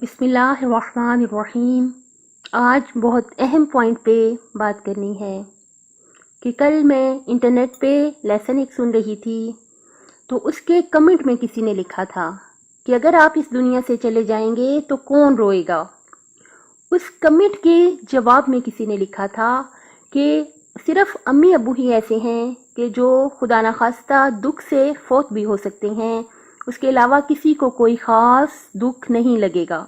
بسم اللہ الرحمن الرحیم۔ آج بہت اہم پوائنٹ پہ بات کرنی ہے کہ کل میں انٹرنیٹ پہ لیسن ایک سن رہی تھی تو اس کے کمنٹ میں کسی نے لکھا تھا کہ اگر آپ اس دنیا سے چلے جائیں گے تو کون روئے گا۔ اس کمنٹ کے جواب میں کسی نے لکھا تھا کہ صرف امی ابو ہی ایسے ہیں کہ جو خدا نخواستہ دکھ سے فوت بھی ہو سکتے ہیں، اس کے علاوہ کسی کو کوئی خاص دکھ نہیں لگے گا۔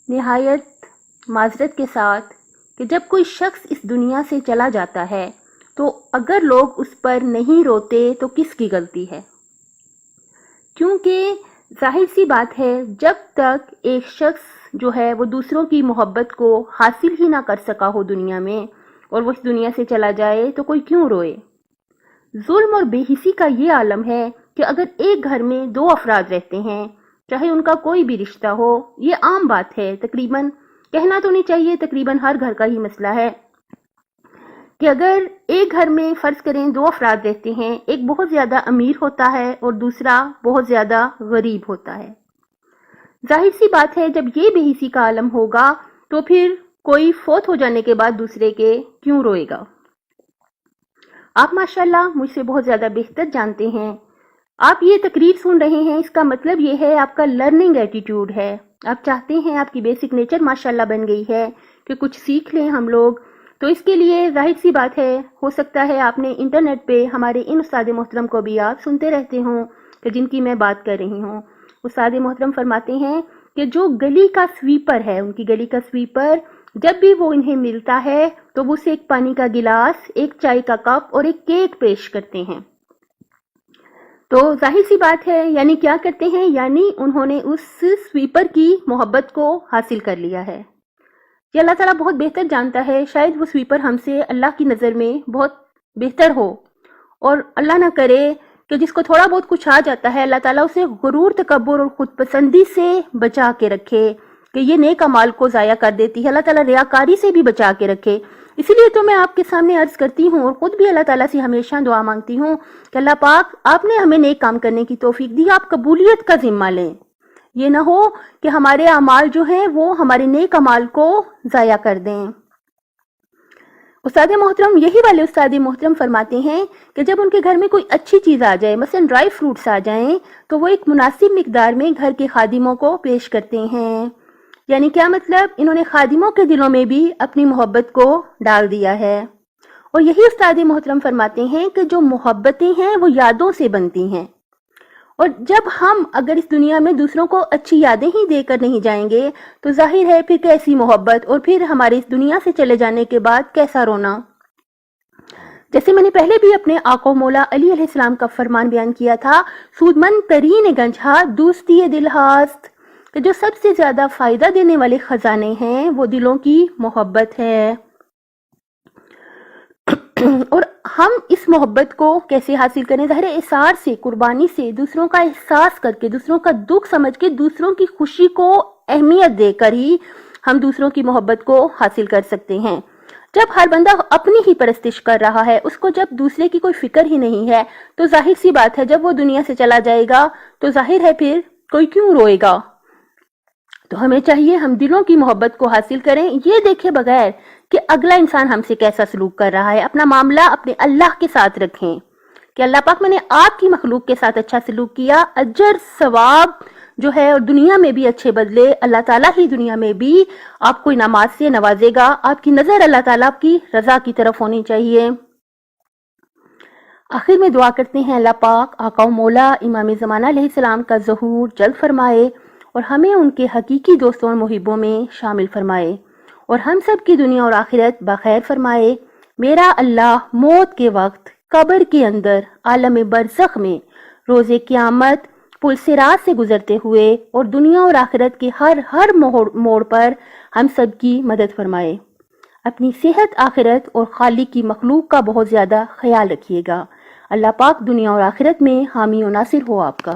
نہایت معذرت کے ساتھ کہ جب کوئی شخص اس دنیا سے چلا جاتا ہے تو اگر لوگ اس پر نہیں روتے تو کس کی غلطی ہے؟ کیونکہ ظاہر سی بات ہے، جب تک ایک شخص جو ہے وہ دوسروں کی محبت کو حاصل ہی نہ کر سکا ہو دنیا میں، اور وہ اس دنیا سے چلا جائے تو کوئی کیوں روئے؟ ظلم اور بے حسی کا یہ عالم ہے کہ اگر ایک گھر میں دو افراد رہتے ہیں، چاہے ان کا کوئی بھی رشتہ ہو، یہ عام بات ہے، تقریباً کہنا تو نہیں چاہیے، تقریباً ہر گھر کا ہی مسئلہ ہے کہ اگر ایک گھر میں فرض کریں دو افراد رہتے ہیں، ایک بہت زیادہ امیر ہوتا ہے اور دوسرا بہت زیادہ غریب ہوتا ہے۔ ظاہر سی بات ہے، جب یہ بے حسی کا عالم ہوگا تو پھر کوئی فوت ہو جانے کے بعد دوسرے کے کیوں روئے گا؟ آپ ماشاءاللہ مجھ سے بہت زیادہ بہتر جانتے ہیں، آپ یہ تقریر سن رہے ہیں، اس کا مطلب یہ ہے آپ کا لرننگ ایٹیٹیوڈ ہے، آپ چاہتے ہیں، آپ کی بیسک نیچر ماشاءاللہ بن گئی ہے کہ کچھ سیکھ لیں ہم لوگ۔ تو اس کے لیے ظاہر سی بات ہے، ہو سکتا ہے آپ نے انٹرنیٹ پہ ہمارے ان استاد محترم کو بھی آپ سنتے رہتے ہوں کہ جن کی میں بات کر رہی ہوں۔ استاد محترم فرماتے ہیں کہ جو گلی کا سویپر ہے، ان کی گلی کا سویپر، جب بھی وہ انہیں ملتا ہے تو وہ اسے ایک پانی کا گلاس، ایک چائے کا کپ اور ایک کیک پیش کرتے ہیں۔ تو ظاہر سی بات ہے، یعنی کیا کرتے ہیں؟ یعنی انہوں نے اس سویپر کی محبت کو حاصل کر لیا ہے۔ یہ اللہ تعالیٰ بہت بہتر جانتا ہے، شاید وہ سویپر ہم سے اللہ کی نظر میں بہت بہتر ہو، اور اللہ نہ کرے کہ جس کو تھوڑا بہت کچھ آ جاتا ہے، اللہ تعالیٰ اسے غرور، تکبر اور خود پسندی سے بچا کے رکھے کہ یہ نیک اعمال کو ضائع کر دیتی ہے، اللہ تعالیٰ ریاکاری سے بھی بچا کے رکھے۔ اسی لیے تو میں آپ کے سامنے عرض کرتی ہوں اور خود بھی اللہ تعالیٰ سے ہمیشہ دعا مانگتی ہوں کہ اللہ پاک، آپ نے ہمیں نیک کام کرنے کی توفیق دی، آپ قبولیت کا ذمہ لیں۔ یہ نہ ہو کہ ہمارے اعمال جو ہیں وہ ہمارے نیک اعمال کو ضائع کر دیں۔ استاد محترم، یہی والے استاد محترم فرماتے ہیں کہ جب ان کے گھر میں کوئی اچھی چیز آ جائے، مثلا ڈرائی فروٹس آ جائیں، تو وہ ایک مناسب مقدار میں گھر کے خادموں کو پیش کرتے ہیں۔ یعنی کیا مطلب؟ انہوں نے خادموں کے دلوں میں بھی اپنی محبت کو ڈال دیا ہے۔ اور یہی استاد محترم فرماتے ہیں کہ جو محبتیں ہیں وہ یادوں سے بنتی ہیں، اور جب ہم اگر اس دنیا میں دوسروں کو اچھی یادیں ہی دے کر نہیں جائیں گے تو ظاہر ہے پھر کیسی محبت، اور پھر ہمارے اس دنیا سے چلے جانے کے بعد کیسا رونا۔ جیسے میں نے پہلے بھی اپنے آقا مولا علی علیہ السلام کا فرمان بیان کیا تھا، سودمند ترین گنجھا دوستی دل ہاست، کہ جو سب سے زیادہ فائدہ دینے والے خزانے ہیں وہ دلوں کی محبت ہے۔ اور ہم اس محبت کو کیسے حاصل کریں؟ ظاہر اثار سے، قربانی سے، دوسروں کا احساس کر کے، دوسروں کا دکھ سمجھ کے، دوسروں کی خوشی کو اہمیت دے کر ہی ہم دوسروں کی محبت کو حاصل کر سکتے ہیں۔ جب ہر بندہ اپنی ہی پرستش کر رہا ہے، اس کو جب دوسرے کی کوئی فکر ہی نہیں ہے، تو ظاہر سی بات ہے جب وہ دنیا سے چلا جائے گا تو ظاہر ہے پھر کوئی کیوں روئے گا۔ تو ہمیں چاہیے ہم دلوں کی محبت کو حاصل کریں، یہ دیکھے بغیر کہ اگلا انسان ہم سے کیسا سلوک کر رہا ہے، اپنا معاملہ اپنے اللہ کے ساتھ رکھیں کہ اللہ پاک، میں نے آپ کی مخلوق کے ساتھ اچھا سلوک کیا، اجر ثواب جو ہے اور دنیا میں بھی اچھے بدلے اللہ تعالیٰ ہی دنیا میں بھی آپ کو انعامات سے نوازے گا۔ آپ کی نظر اللہ تعالیٰ کی رضا کی طرف ہونی چاہیے۔ آخر میں دعا کرتے ہیں اللہ پاک آقا و مولا امام زمانہ علیہ السلام کا ظہور جلد فرمائے اور ہمیں ان کے حقیقی دوستوں اور محبوں میں شامل فرمائے، اور ہم سب کی دنیا اور آخرت بخیر فرمائے۔ میرا اللہ موت کے وقت، قبر کے اندر، عالم برزخ میں، روز قیامت، پل صراط سے گزرتے ہوئے اور دنیا اور آخرت کے ہر موڑ پر ہم سب کی مدد فرمائے۔ اپنی صحت، آخرت اور خالق کی مخلوق کا بہت زیادہ خیال رکھیے گا۔ اللہ پاک دنیا اور آخرت میں حامی و ناصر ہو آپ کا۔